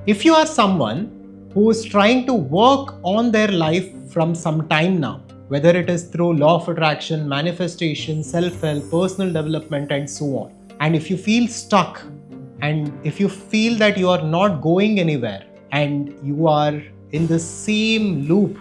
If you are someone who is trying to work on their life from some time now, whether it is through law of attraction, manifestation, self-help, personal development, and so on, and if you feel stuck, and if you feel that you are not going anywhere, and you are in the same loop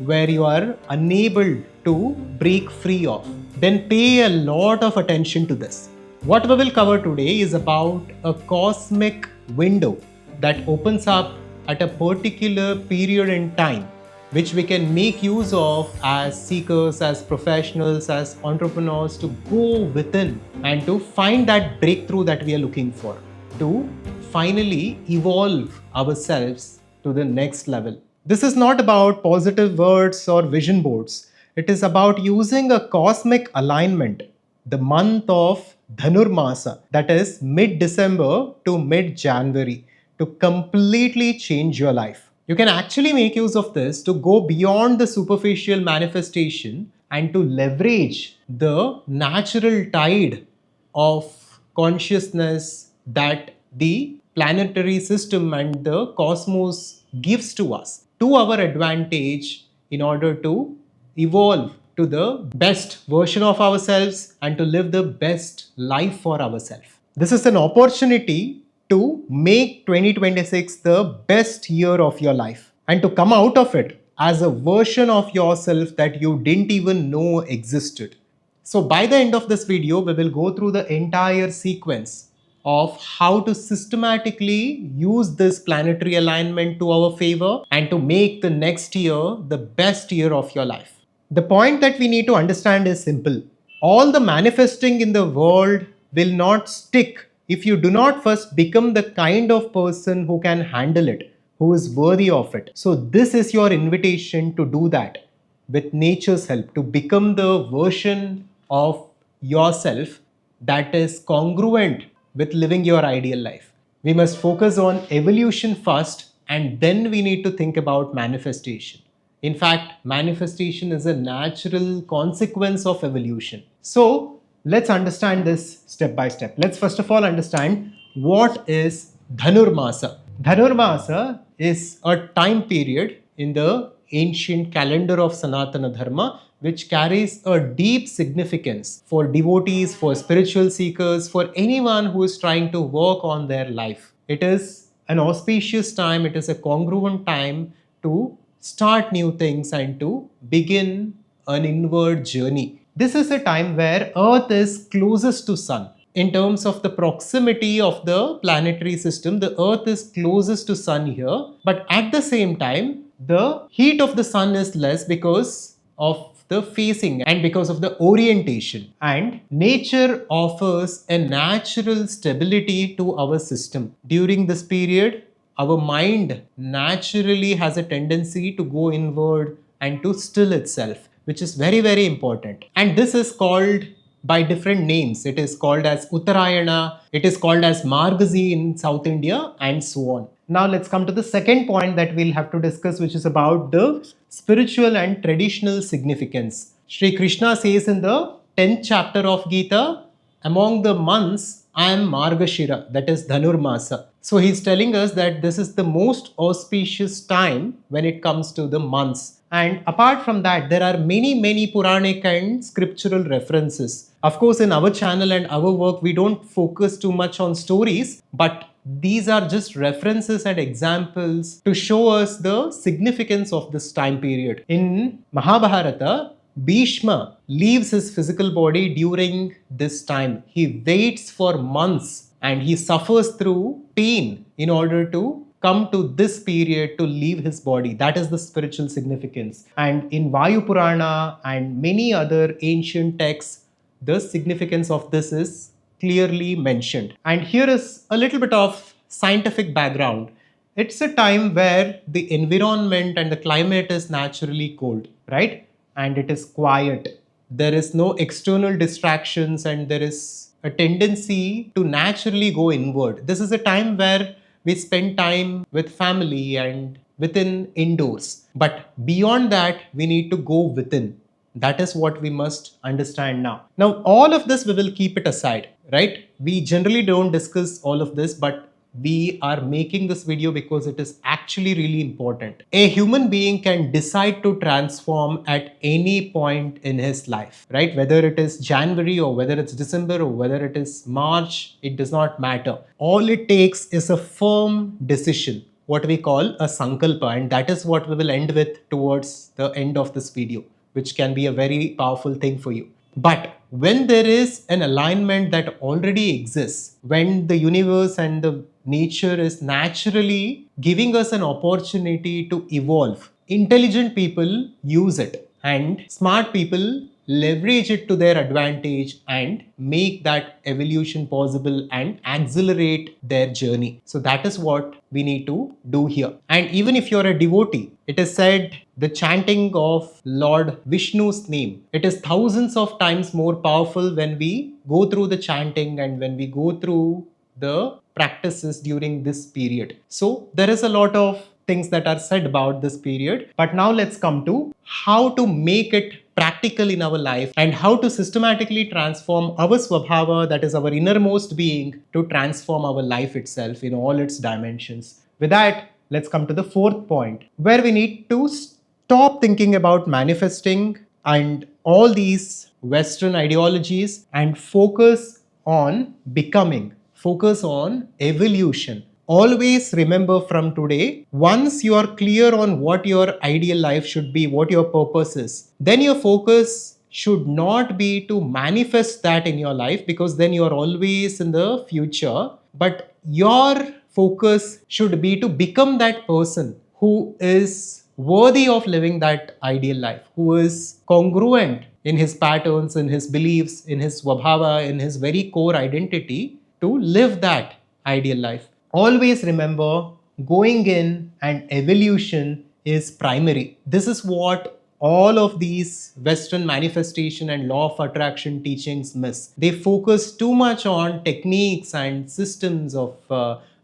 where you are unable to break free of, then pay a lot of attention to this. What we will cover today is about a cosmic window that opens up at a particular period in time, which we can make use of as seekers, as professionals, as entrepreneurs, to go within and to find that breakthrough that we are looking for, to finally evolve ourselves to the next level. This is not about positive words or vision boards. It is about using a cosmic alignment, the month of Dhanurmasa, that is mid-December to mid-January, to completely change your life. You can actually make use of this to go beyond the superficial manifestation and to leverage the natural tide of consciousness that the planetary system and the cosmos gives to us to our advantage in order to evolve to the best version of ourselves and to live the best life for ourselves. This is an opportunity to make 2026 the best year of your life and to come out of it as a version of yourself that you didn't even know existed. So by the end of this video, we will go through the entire sequence of how to systematically use this planetary alignment to our favor and to make the next year the best year of your life. The point that we need to understand is simple. All the manifesting in the world will not stick if you do not first become the kind of person who can handle it, who is worthy of it. So this is your invitation to do that with nature's help, to become the version of yourself that is congruent with living your ideal life. We must focus on evolution first, and then we need to think about manifestation. In fact, manifestation is a natural consequence of evolution. So let's understand this step by step. Let's first of all understand what is Dhanurmasa. Dhanurmasa is a time period in the ancient calendar of Sanatana Dharma which carries a deep significance for devotees, for spiritual seekers, for anyone who is trying to work on their life. It is an auspicious time, it is a congruent time to start new things and to begin an inward journey. This is a time where Earth is closest to Sun. In terms of the proximity of the planetary system, the Earth is closest to Sun here, but at the same time, the heat of the Sun is less because of the facing and because of the orientation. And nature offers a natural stability to our system. During this period, our mind naturally has a tendency to go inward and to still itself, which is very, very important. And this is called by different names. It is called as Uttarayana, it is called as Margazi in South India, and so on. Now let's come to the second point that we'll have to discuss, which is about the spiritual and traditional significance. Shri Krishna says in the 10th chapter of Gita, among the months, I am Margashira, that is Dhanurmasa. So he's telling us that this is the most auspicious time when it comes to the months. And apart from that, there are many Puranic and scriptural references. Of course, in our channel and our work, we don't focus too much on stories, but these are just references and examples to show us the significance of this time period. In Mahabharata, Bhishma leaves his physical body during this time. He waits for months and he suffers through pain in order to come to this period to leave his body. That is the spiritual significance. And in Vayu Purana and many other ancient texts, the significance of this is clearly mentioned. And here is a little bit of scientific background. It's a time where the environment and the climate is naturally cold, right? And it is quiet. There is no external distractions and there is a tendency to naturally go inward. This is a time where we spend time with family and within indoors. But beyond that, we need to go within. That is what we must understand now. Now, all of this, we will keep it aside, right? We generally don't discuss all of this, but we are making this video because it is actually really important. A human being can decide to transform at any point in his life, right? Whether it is January or whether it's December or whether it is March, it does not matter. All it takes is a firm decision, what we call a sankalpa, and that is what we will end with towards the end of this video, which can be a very powerful thing for you. But when there is an alignment that already exists, when the universe and the nature is naturally giving us an opportunity to evolve, intelligent people use it and smart people leverage it to their advantage and make that evolution possible and accelerate their journey. So that is what we need to do here. And even if you're a devotee, it is said the chanting of Lord Vishnu's name, it is thousands of times more powerful when we go through the chanting and when we go through the practices during this period. So there is a lot of things that are said about this period. But now let's come to how to make it practical in our life and how to systematically transform our swabhava, that is our innermost being, to transform our life itself in all its dimensions. With that, let's come to the fourth point, where we need to stop thinking about manifesting and all these Western ideologies and focus on becoming, focus on evolution. Always remember from today, once you are clear on what your ideal life should be, what your purpose is, then your focus should not be to manifest that in your life, because then you are always in the future. But your focus should be to become that person who is worthy of living that ideal life, who is congruent in his patterns, in his beliefs, in his swabhava, in his very core identity, to live that ideal life. Always remember, going in and evolution is primary. This is what all of these Western manifestation and law of attraction teachings miss. They focus too much on techniques and systems of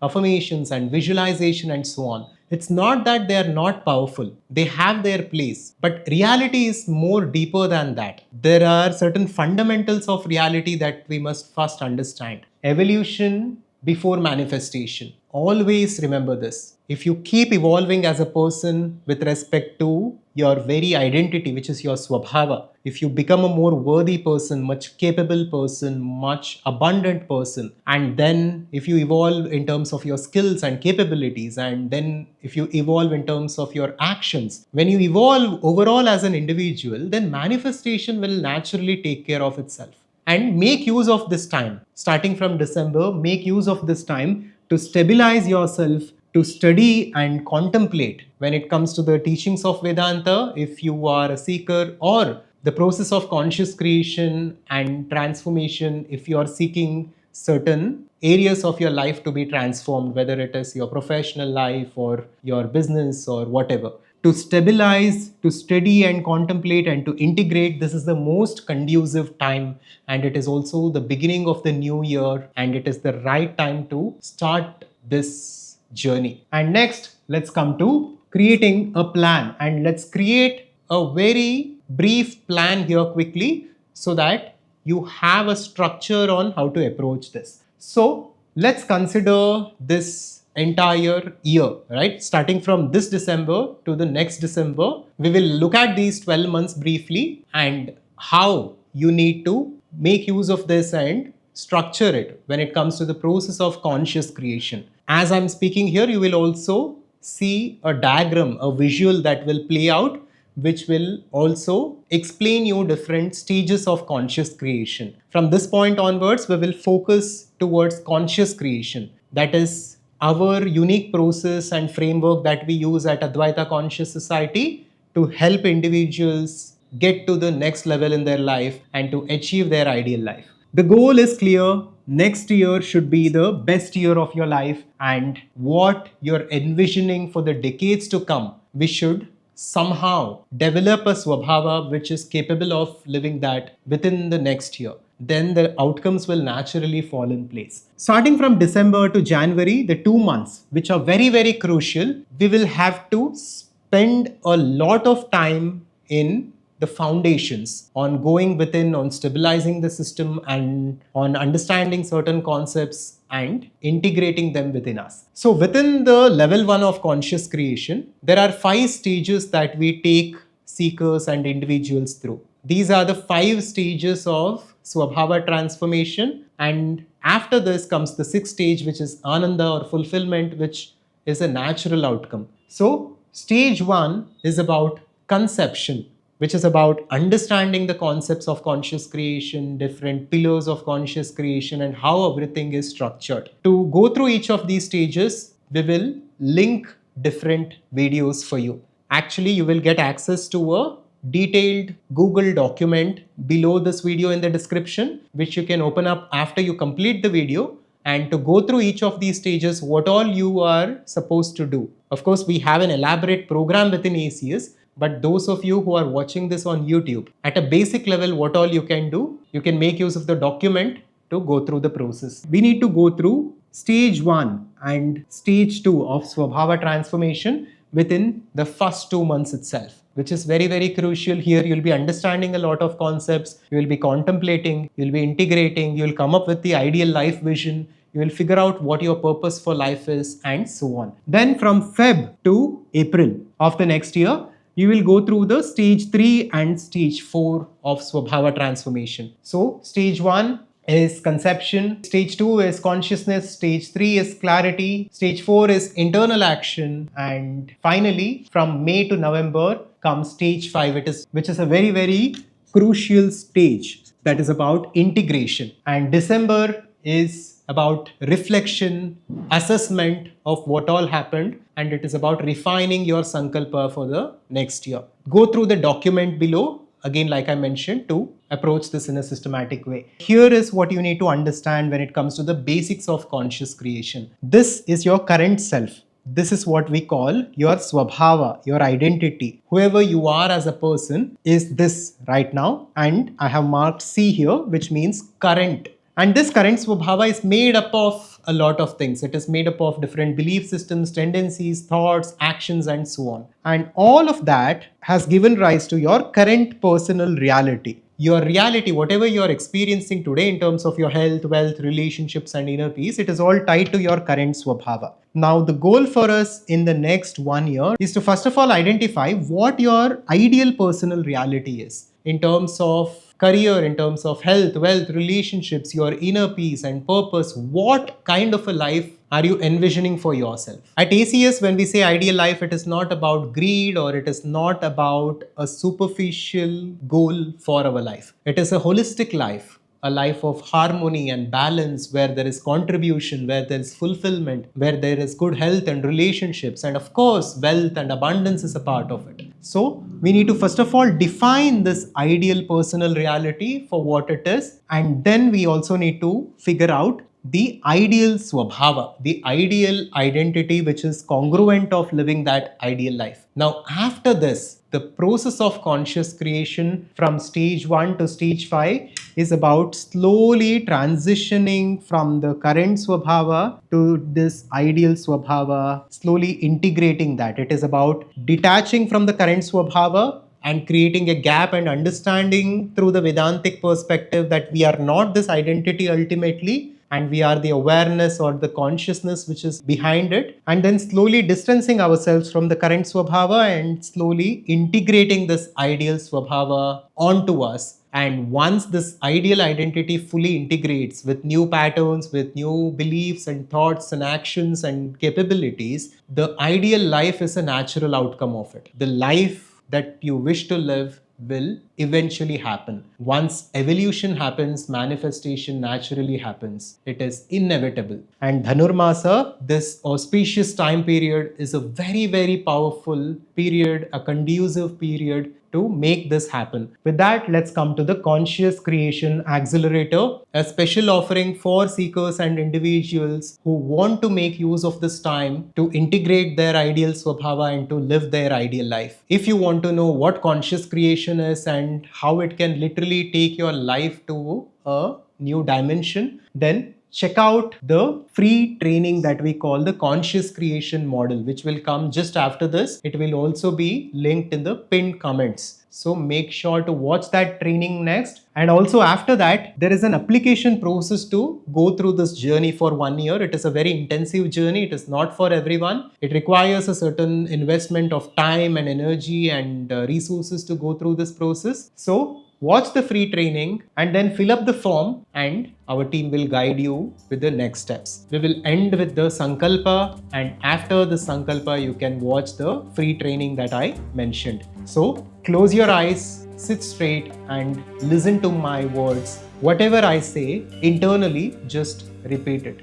affirmations and visualization and so on. It's not that they are not powerful, they have their place, but reality is more deeper than that. There are certain fundamentals of reality that we must first understand. Evolution before manifestation. Always remember this. If you keep evolving as a person with respect to your very identity, which is your swabhava, if you become a more worthy person, much capable person, much abundant person, and then if you evolve in terms of your skills and capabilities, and then if you evolve in terms of your actions, when you evolve overall as an individual, then manifestation will naturally take care of itself. And make use of this time. Starting from December, make use of this time to stabilize yourself, to study and contemplate when it comes to the teachings of Vedanta, if you are a seeker, or the process of conscious creation and transformation, if you are seeking certain areas of your life to be transformed, whether it is your professional life or your business or whatever. To stabilize, to study and contemplate and to integrate, this is the most conducive time, and it is also the beginning of the new year, and it is the right time to start this journey. And next, let's come to creating a plan, and let's create a very brief plan here quickly so that you have a structure on how to approach this. So let's consider this entire year, right? Starting from this December to the next December, we will look at these 12 months briefly and how you need to make use of this and structure it when it comes to the process of conscious creation. As I'm speaking here, you will also see a diagram, a visual that will play out, which will also explain you different stages of conscious creation. From this point onwards, we will focus towards conscious creation. That is our unique process and framework that we use at Adhvaitha Conscious Society to help individuals get to the next level in their life and to achieve their ideal life. The goal is clear. Next year should be the best year of your life, and what you're envisioning for the decades to come, we should somehow develop a swabhava which is capable of living that within the next year. Then the outcomes will naturally fall in place. Starting from December to January, the 2 months, which are very, very crucial, we will have to spend a lot of time in the foundations, on going within, on stabilizing the system, and on understanding certain concepts and integrating them within us. So within the level 1 of conscious creation, there are 5 stages that we take seekers and individuals through. These are the 5 stages of Swabhava transformation, and after this comes the 6th stage, which is Ananda or fulfillment, which is a natural outcome. So stage 1 is about conception, which is about understanding the concepts of conscious creation, different pillars of conscious creation, and how everything is structured. To go through each of these stages, we will link different videos for you. Actually, you will get access to a detailed Google document below this video in the description, which you can open up after you complete the video, and to go through each of these stages, what all you are supposed to do. Of course, we have an elaborate program within ACS, but those of you who are watching this on YouTube, at a basic level, what all you can do, you can make use of the document to go through the process. We need to go through stage 1 and stage 2 of Swabhava transformation within the first 2 months itself, which is very, very crucial. Here you'll be understanding a lot of concepts, you will be contemplating, you'll be integrating, you'll come up with the ideal life vision, you will figure out what your purpose for life is, and so on. Then from Feb to April of the next year, you will go through the stage 3 and stage 4 of Swabhava transformation. So stage 1 is conception, stage 2 is consciousness, stage 3 is clarity, stage 4 is internal action, and finally from May to November comes stage 5, which is a very, very crucial stage, that is about integration. And December is about reflection, assessment of what all happened, and it is about refining your sankalpa for the next year. Go through the document below, again like I mentioned, to approach this in a systematic way. Here is what you need to understand when it comes to the basics of conscious creation. This is your current self. This is what we call your Swabhava, your identity. Whoever you are as a person is this right now, and I have marked C here, which means current. And this current Swabhava is made up of a lot of things. It is made up of different belief systems, tendencies, thoughts, actions, and so on. And all of that has given rise to your current personal reality. Your reality, whatever you are experiencing today in terms of your health, wealth, relationships, and inner peace, it is all tied to your current Swabhava. Now, the goal for us in the next 1 year is to first of all identify what your ideal personal reality is in terms of career, in terms of health, wealth, relationships, your inner peace and purpose. What kind of a life are you envisioning for yourself? At ACS, when we say ideal life, it is not about greed, or it is not about a superficial goal for our life. It is a holistic life, a life of harmony and balance, where there is contribution, where there is fulfillment, where there is good health and relationships, and of course, wealth and abundance is a part of it. So we need to first of all define this ideal personal reality for what it is, and then we also need to figure out the ideal Swabhava, the ideal identity which is congruent of living that ideal life. Now, after this, the process of conscious creation from stage 1 to stage 5 is about slowly transitioning from the current Swabhava to this ideal Swabhava, slowly integrating that. It is about detaching from the current Swabhava and creating a gap and understanding through the Vedantic perspective that we are not this identity ultimately, and we are the awareness or the consciousness which is behind it, and then slowly distancing ourselves from the current Swabhava and slowly integrating this ideal Swabhava onto us. And once this ideal identity fully integrates with new patterns, with new beliefs and thoughts and actions and capabilities, the ideal life is a natural outcome of it. The life that you wish to live will eventually happen. Once evolution happens, manifestation naturally happens. It is inevitable. And Dhanurmasa, this auspicious time period, is a very, very powerful period, a conducive period to make this happen. With that, let's come to the Conscious Creation Accelerator, a special offering for seekers and individuals who want to make use of this time to integrate their ideal Swabhava and to live their ideal life. If you want to know what conscious creation is and how it can literally take your life to a new dimension, then check out the free training that we call the conscious creation model, which will come just after this. It will also be linked in the pinned comments. So make sure to watch that training next. And also after that, there is an application process to go through this journey for 1 year. It is a very intensive journey. It is not for everyone. It requires a certain investment of time and energy and resources to go through this process. So watch the free training and then fill up the form, and our team will guide you with the next steps. We will end with the Sankalpa, and after the Sankalpa, you can watch the free training that I mentioned. So close your eyes, sit straight, and listen to my words. Whatever I say, internally, just repeat it.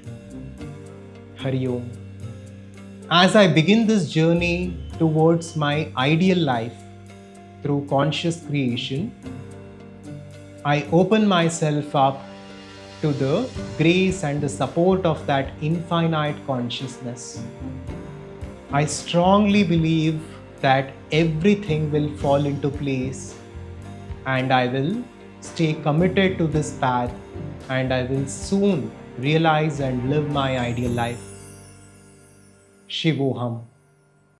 Hari Om. As I begin this journey towards my ideal life through conscious creation, I open myself up to the grace and the support of that infinite consciousness. I strongly believe that everything will fall into place, and I will stay committed to this path, and I will soon realize and live my ideal life. Shivoham.